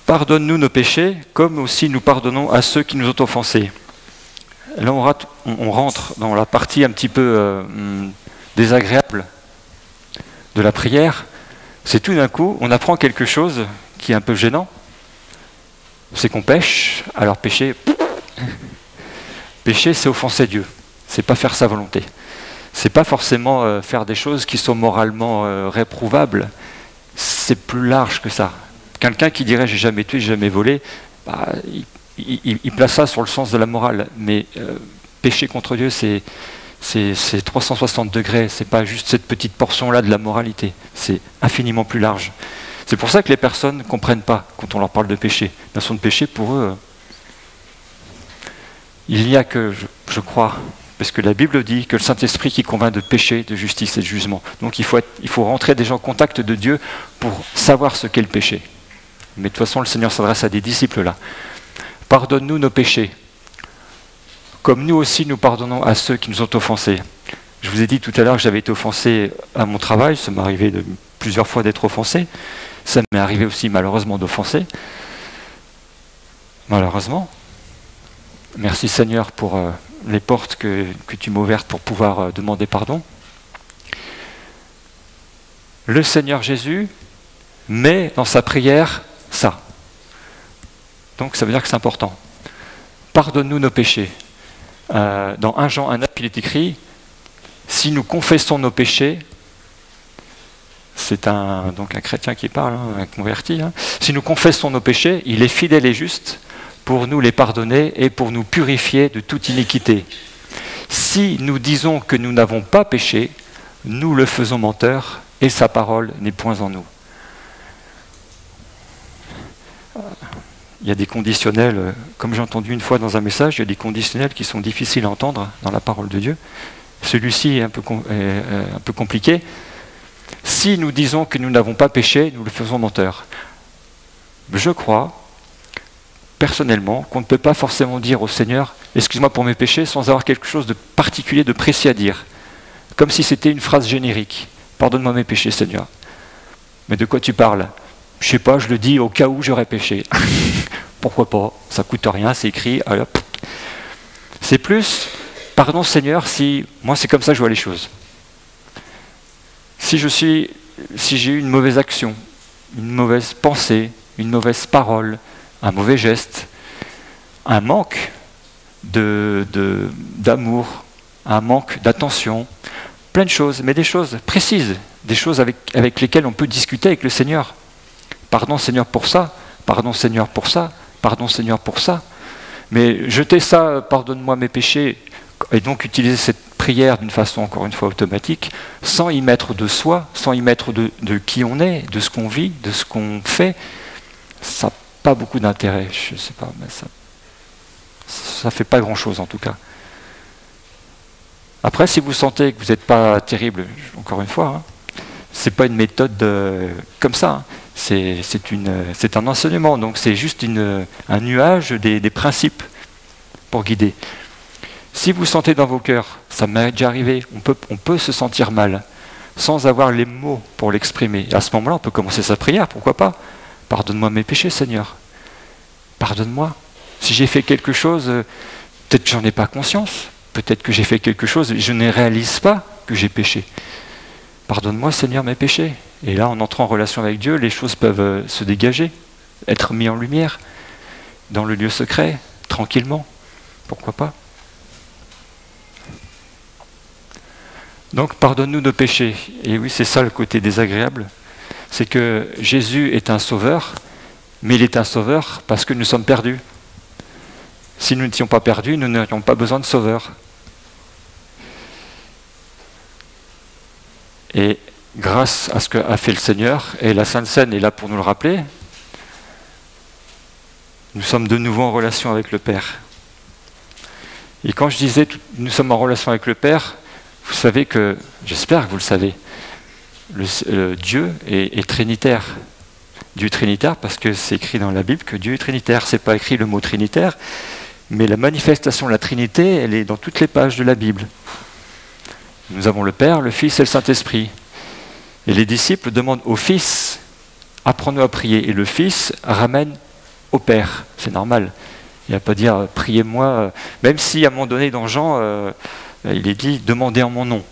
Pardonne-nous nos péchés, comme aussi nous pardonnons à ceux qui nous ont offensés. Là, on rentre dans la partie un petit peu désagréable de la prière. C'est tout d'un coup, on apprend quelque chose qui est un peu gênant. C'est qu'on pêche. Alors pécher, c'est offenser Dieu. C'est pas faire sa volonté. C'est pas forcément faire des choses qui sont moralement réprouvables. C'est plus large que ça. Quelqu'un qui dirait j'ai jamais tué, j'ai jamais volé, il place ça sur le sens de la morale. Mais pécher contre Dieu, c'est 360 degrés. C'est pas juste cette petite portion-là de la moralité. C'est infiniment plus large. C'est pour ça que les personnes ne comprennent pas quand on leur parle de péché. La notion de péché, pour eux, il n'y a que, je crois, parce que la Bible dit que le Saint-Esprit qui convainc de péché, de justice et de jugement. Donc il faut rentrer déjà en contact de Dieu pour savoir ce qu'est le péché. Mais de toute façon, le Seigneur s'adresse à des disciples là. Pardonne-nous nos péchés, comme nous aussi nous pardonnons à ceux qui nous ont offensés. Je vous ai dit tout à l'heure que j'avais été offensé à mon travail, ça m'est arrivé plusieurs fois d'être offensé. Ça m'est arrivé aussi malheureusement d'offenser. Malheureusement. Merci Seigneur pour les portes que tu m'as ouvertes pour pouvoir demander pardon. Le Seigneur Jésus met dans sa prière ça. Donc ça veut dire que c'est important. Pardonne-nous nos péchés. Dans 1 Jean 1,9, il est écrit « Si nous confessons nos péchés », c'est donc un chrétien qui parle, un converti, « Si nous confessons nos péchés, il est fidèle et juste pour nous les pardonner et pour nous purifier de toute iniquité. Si nous disons que nous n'avons pas péché, nous le faisons menteur et sa parole n'est point en nous. » Il y a des conditionnels, comme j'ai entendu une fois dans un message, il y a des conditionnels qui sont difficiles à entendre dans la parole de Dieu. Celui-ci est un peu compliqué. Si nous disons que nous n'avons pas péché, nous le faisons menteur. Je crois, personnellement, qu'on ne peut pas forcément dire au Seigneur « Excuse-moi pour mes péchés » sans avoir quelque chose de particulier, de précis à dire. Comme si c'était une phrase générique. « Pardonne-moi mes péchés, Seigneur. » Mais de quoi tu parles ? Je sais pas, je le dis au cas où j'aurais péché. Pourquoi pas ? Ça coûte rien, c'est écrit. Alors, c'est plus, pardon Seigneur, si moi c'est comme ça que je vois les choses. Si j'ai eu une mauvaise action, une mauvaise pensée, une mauvaise parole, un mauvais geste, un manque d'amour, un manque d'attention, plein de choses, mais des choses précises, des choses avec lesquelles on peut discuter avec le Seigneur. Pardon Seigneur pour ça, pardon Seigneur pour ça, pardon Seigneur pour ça. Mais jeter ça, pardonne-moi mes péchés, et donc utiliser cette prière d'une façon encore une fois automatique, sans y mettre de soi, sans y mettre de qui on est, de ce qu'on vit, de ce qu'on fait, ça n'a pas beaucoup d'intérêt, je ne sais pas, mais ça ne fait pas grand-chose en tout cas. Après, si vous sentez que vous n'êtes pas terrible, encore une fois, c'est pas une méthode comme ça. C'est un enseignement, donc c'est juste un nuage des principes pour guider. Si vous sentez dans vos cœurs, ça m'est déjà arrivé, on peut se sentir mal, sans avoir les mots pour l'exprimer. À ce moment-là, on peut commencer sa prière, pourquoi pas ? Pardonne-moi mes péchés, Seigneur. Pardonne-moi. Si j'ai fait quelque chose, peut-être que j'en ai pas conscience. Peut-être que j'ai fait quelque chose et je ne réalise pas que j'ai péché. Pardonne-moi, Seigneur, mes péchés. Et là, en entrant en relation avec Dieu, les choses peuvent se dégager, être mis en lumière, dans le lieu secret, tranquillement. Pourquoi pas ? Donc, pardonne-nous nos péchés. Et oui, c'est ça le côté désagréable. C'est que Jésus est un sauveur, mais il est un sauveur parce que nous sommes perdus. Si nous n'étions pas perdus, nous n'aurions pas besoin de sauveur. Et grâce à ce qu'a fait le Seigneur, et la Sainte Seine est là pour nous le rappeler, nous sommes de nouveau en relation avec le Père. Et quand je disais nous sommes en relation avec le Père, vous savez que, j'espère que vous le savez, Dieu est trinitaire. Dieu est trinitaire parce que c'est écrit dans la Bible que Dieu est trinitaire. C'est pas écrit le mot trinitaire, mais la manifestation de la Trinité, elle est dans toutes les pages de la Bible. Nous avons le Père, le Fils et le Saint-Esprit. Et les disciples demandent au Fils, apprends-nous à prier. Et le Fils ramène au Père. C'est normal. Il ne va pas dire, priez-moi, même si à un moment donné dans Jean, il est dit, demandez en mon nom.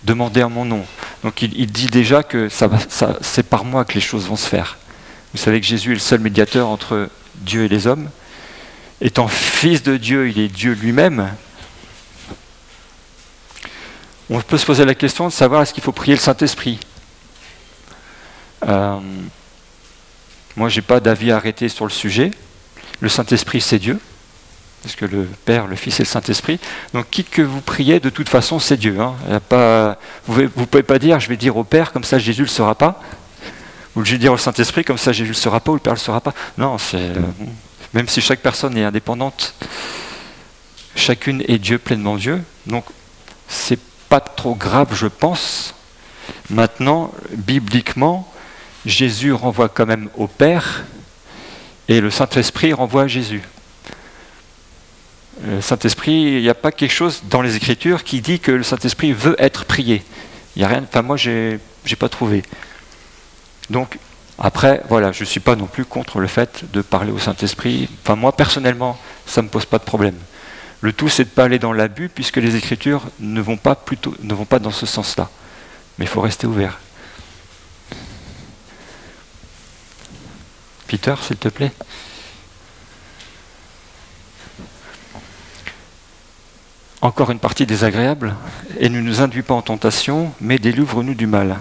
Demandez en mon nom. Donc il dit déjà que c'est par moi que les choses vont se faire. Vous savez que Jésus est le seul médiateur entre Dieu et les hommes. Étant fils de Dieu, il est Dieu lui-même. On peut se poser la question de savoir est-ce qu'il faut prier le Saint-Esprit. Moi, je n'ai pas d'avis arrêté sur le sujet. Le Saint-Esprit, c'est Dieu. Parce que le Père, le Fils et le Saint-Esprit. Donc, quitte que vous priez, de toute façon, c'est Dieu. Il y a pas, vous ne pouvez pas dire, je vais dire au Père, comme ça Jésus ne le saura pas. Ou je vais dire au Saint-Esprit, comme ça Jésus ne le saura pas, ou le Père ne le saura pas. Non, même si chaque personne est indépendante, chacune est Dieu, pleinement Dieu. Donc, c'est pas trop grave, je pense. Maintenant, bibliquement, Jésus renvoie quand même au Père, et le Saint-Esprit renvoie à Jésus. Le Saint-Esprit, il n'y a pas quelque chose dans les Écritures qui dit que le Saint-Esprit veut être prié. Il n'y a rien, enfin moi, j'ai pas trouvé. Donc, après, voilà, je ne suis pas non plus contre le fait de parler au Saint-Esprit. Enfin, moi, personnellement, ça ne me pose pas de problème. Le tout, c'est de ne pas aller dans l'abus, puisque les Écritures ne vont pas dans ce sens-là. Mais il faut rester ouvert. Peter, s'il te plaît. Encore une partie désagréable. Et ne nous induis pas en tentation, mais délivre-nous du mal.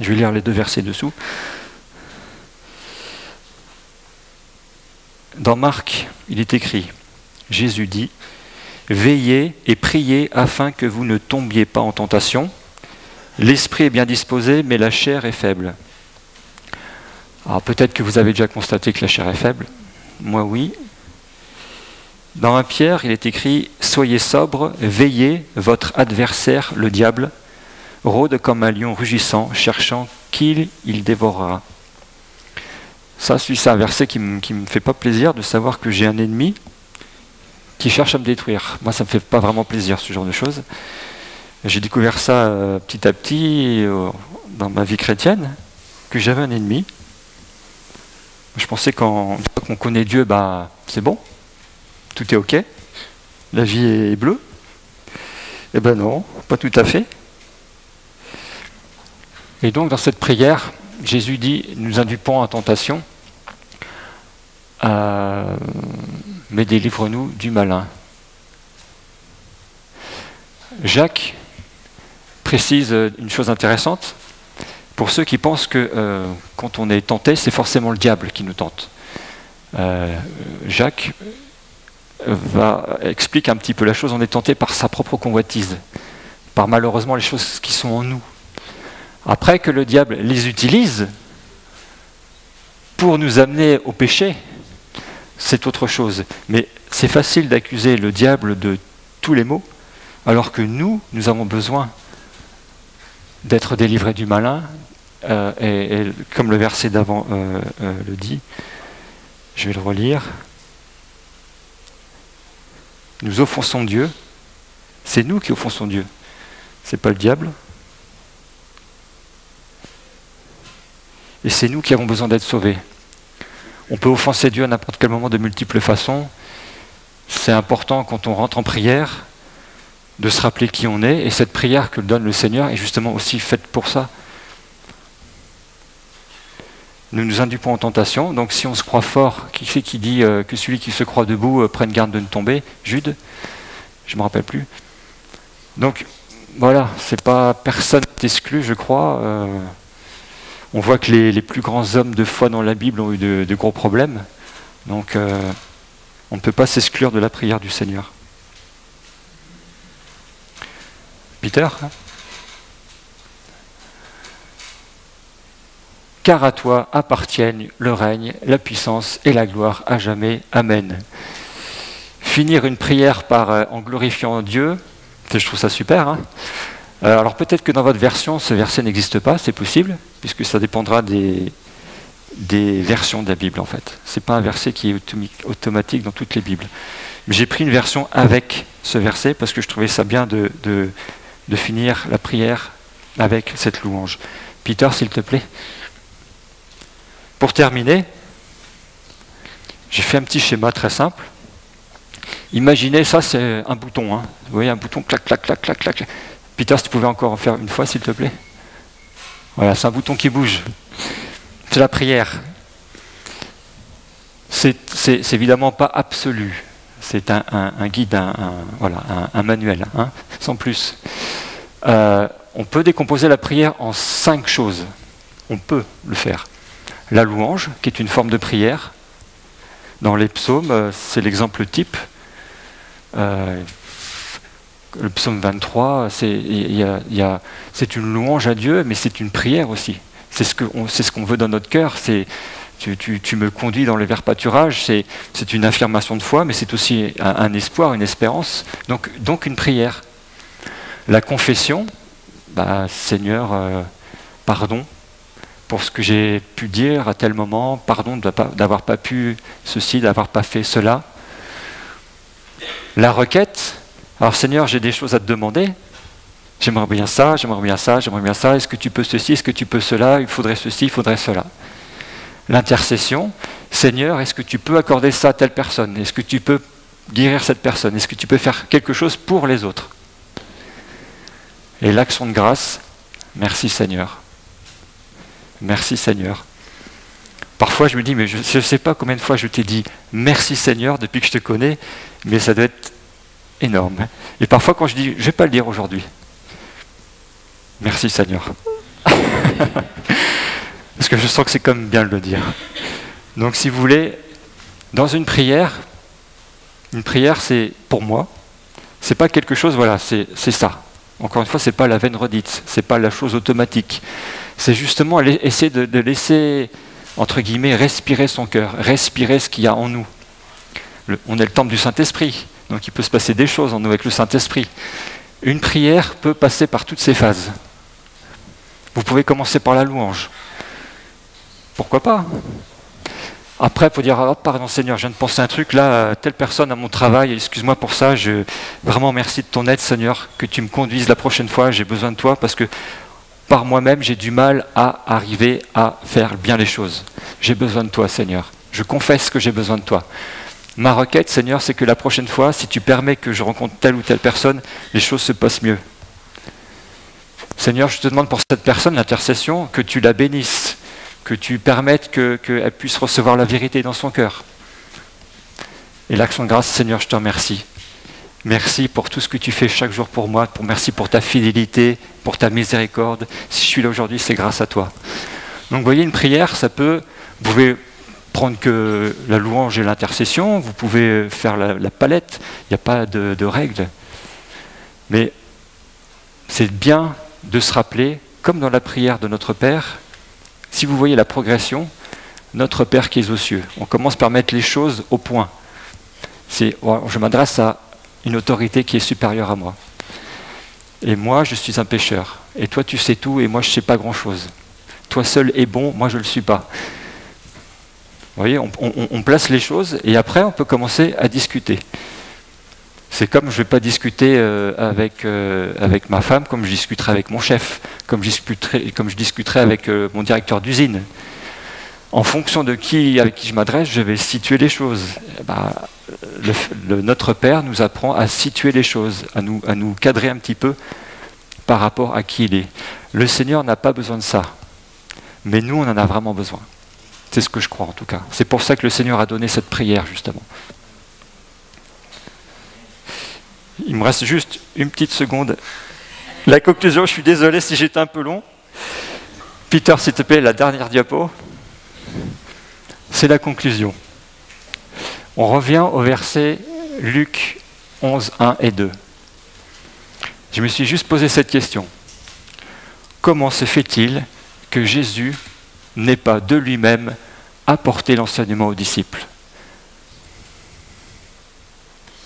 Je vais lire les 2 versets dessous. Dans Marc, il est écrit, Jésus dit, « Veillez et priez afin que vous ne tombiez pas en tentation. L'esprit est bien disposé, mais la chair est faible. » Alors peut-être que vous avez déjà constaté que la chair est faible. Moi, oui. Dans 1 Pierre, il est écrit « Soyez sobres, veillez, votre adversaire, le diable, rôde comme un lion rugissant, cherchant qui il dévorera. » Ça, c'est un verset qui me fait pas plaisir de savoir que j'ai un ennemi qui cherche à me détruire. Moi, ça me fait pas vraiment plaisir, ce genre de choses. J'ai découvert ça petit à petit dans ma vie chrétienne, que j'avais un ennemi. Je pensais qu'une fois qu'on connaît Dieu, bah, c'est bon, tout est ok, la vie est bleue. Eh ben non, pas tout à fait. Et donc dans cette prière, Jésus dit, nous induis pas en tentation, mais délivre-nous du malin. Jacques précise une chose intéressante. Pour ceux qui pensent que quand on est tenté, c'est forcément le diable qui nous tente. Jacques explique un petit peu la chose, on est tenté par sa propre convoitise, par malheureusement les choses qui sont en nous. Après que le diable les utilise pour nous amener au péché, c'est autre chose. Mais c'est facile d'accuser le diable de tous les maux, alors que nous avons besoin d'être délivrés du malin, et comme le verset d'avant le dit, je vais le relire. Nous offensons Dieu, c'est nous qui offensons Dieu, c'est pas le diable. Et c'est nous qui avons besoin d'être sauvés. On peut offenser Dieu à n'importe quel moment de multiples façons. C'est important quand on rentre en prière de se rappeler qui on est, et cette prière que donne le Seigneur est justement aussi faite pour ça. Ne nous induis pas en tentation, donc si on se croit fort, qui c'est qui dit que celui qui se croit debout prenne garde de ne tomber? Jude? Je ne me rappelle plus. Donc voilà, c'est pas personne n'est exclu, je crois. On voit que les plus grands hommes de foi dans la Bible ont eu de gros problèmes, donc on ne peut pas s'exclure de la prière du Seigneur. Peter? Car à toi appartiennent le règne, la puissance et la gloire à jamais. Amen. Finir une prière en glorifiant Dieu, je trouve ça super. Hein. Alors peut-être que dans votre version, ce verset n'existe pas, c'est possible, puisque ça dépendra des versions de la Bible en fait. Ce n'est pas un verset qui est automatique dans toutes les Bibles. Mais j'ai pris une version avec ce verset, parce que je trouvais ça bien de finir la prière avec cette louange. Peter, s'il te plaît. Pour terminer, j'ai fait un petit schéma très simple. Imaginez, ça c'est un bouton. Hein. Vous voyez, un bouton, clac, clac, clac, clac, clac. Peter, si tu pouvais encore en faire une fois, s'il te plaît. Voilà, c'est un bouton qui bouge. C'est la prière. C'est évidemment pas absolu. C'est un guide, un manuel, hein, sans plus. On peut décomposer la prière en 5 choses. On peut le faire. La louange, qui est une forme de prière. Dans les psaumes, c'est l'exemple type. Le psaume 23, c'est une louange à Dieu, mais c'est une prière aussi. C'est ce qu'on veut dans notre cœur. Tu me conduis dans les verts pâturages. C'est une affirmation de foi, mais c'est aussi un espoir, une espérance. Donc une prière. La confession, Seigneur, pardon pour ce que j'ai pu dire à tel moment, pardon d'avoir pas pu ceci, d'avoir pas fait cela. La requête, alors Seigneur, j'ai des choses à te demander, j'aimerais bien ça, j'aimerais bien ça, j'aimerais bien ça, est-ce que tu peux ceci, est-ce que tu peux cela, il faudrait ceci, il faudrait cela. L'intercession, Seigneur, est-ce que tu peux accorder ça à telle personne, est-ce que tu peux guérir cette personne, est-ce que tu peux faire quelque chose pour les autres. Et l'action de grâce, merci Seigneur. Merci Seigneur. Parfois, je me dis, mais je ne sais pas combien de fois je t'ai dit merci Seigneur depuis que je te connais, mais ça doit être énorme. Et parfois, quand je dis, je ne vais pas le dire aujourd'hui, merci Seigneur. Parce que je sens que c'est comme bien de le dire. Donc, si vous voulez, dans une prière, c'est pour moi, c'est pas quelque chose, voilà, c'est ça. Encore une fois, c'est pas la veine redite, c'est pas la chose automatique. C'est justement essayer de laisser, entre guillemets, respirer son cœur, respirer ce qu'il y a en nous. On est le temple du Saint-Esprit, donc il peut se passer des choses en nous avec le Saint-Esprit. Une prière peut passer par toutes ces phases. Vous pouvez commencer par la louange. Pourquoi pas? Après, il faut dire, oh, pardon Seigneur, je viens de penser un truc, là, telle personne à mon travail, excuse-moi pour ça, vraiment merci de ton aide Seigneur, que tu me conduises la prochaine fois, j'ai besoin de toi, parce que par moi-même, j'ai du mal à arriver à faire bien les choses. J'ai besoin de toi Seigneur, je confesse que j'ai besoin de toi. Ma requête Seigneur, c'est que la prochaine fois, si tu permets que je rencontre telle ou telle personne, les choses se passent mieux. Seigneur, je te demande pour cette personne, l'intercession, que tu la bénisses, que tu permettes qu'elle puisse recevoir la vérité dans son cœur. Et l'action de grâce, Seigneur, je te remercie. Merci pour tout ce que tu fais chaque jour pour moi. Merci pour ta fidélité, pour ta miséricorde. Si je suis là aujourd'hui, c'est grâce à toi. Donc vous voyez, une prière, ça peut... Vous pouvez prendre que la louange et l'intercession, vous pouvez faire la palette, il n'y a pas de règles. Mais c'est bien de se rappeler, comme dans la prière de notre Père, si vous voyez la progression, notre Père qui est aux cieux. On commence par mettre les choses au point. Je m'adresse à une autorité qui est supérieure à moi. Et moi, je suis un pécheur. Et toi, tu sais tout, et moi, je ne sais pas grand-chose. Toi seul est bon, moi, je ne le suis pas. Vous voyez, on place les choses, et après, on peut commencer à discuter. C'est comme je ne vais pas discuter avec ma femme comme je discuterai avec mon chef, comme je discuterai avec mon directeur d'usine. En fonction de avec qui je m'adresse, je vais situer les choses. Notre Père nous apprend à situer les choses, à nous cadrer un petit peu par rapport à qui il est. Le Seigneur n'a pas besoin de ça, mais nous, on en a vraiment besoin. C'est ce que je crois en tout cas. C'est pour ça que le Seigneur a donné cette prière, justement. Il me reste juste une petite seconde. La conclusion, je suis désolé si j'étais un peu long. Peter, s'il te plaît, la dernière diapo. C'est la conclusion. On revient au verset Luc 11, 1 et 2. Je me suis juste posé cette question. Comment se fait-il que Jésus n'ait pas de lui-même apporté l'enseignement aux disciples ?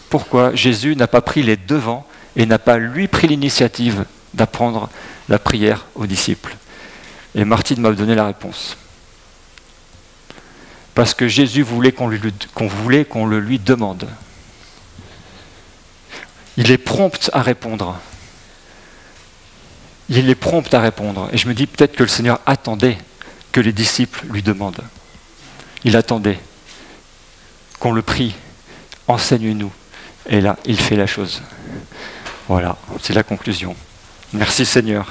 Pourquoi Jésus n'a pas pris les devants et n'a pas lui pris l'initiative d'apprendre la prière aux disciples? Et Martine m'a donné la réponse. Parce que Jésus voulait qu'on le lui demande. Il est prompt à répondre. Il est prompt à répondre. Et je me dis peut-être que le Seigneur attendait que les disciples lui demandent. Il attendait qu'on le prie. Enseigne-nous. Et là, il fait la chose. Voilà, c'est la conclusion. Merci Seigneur.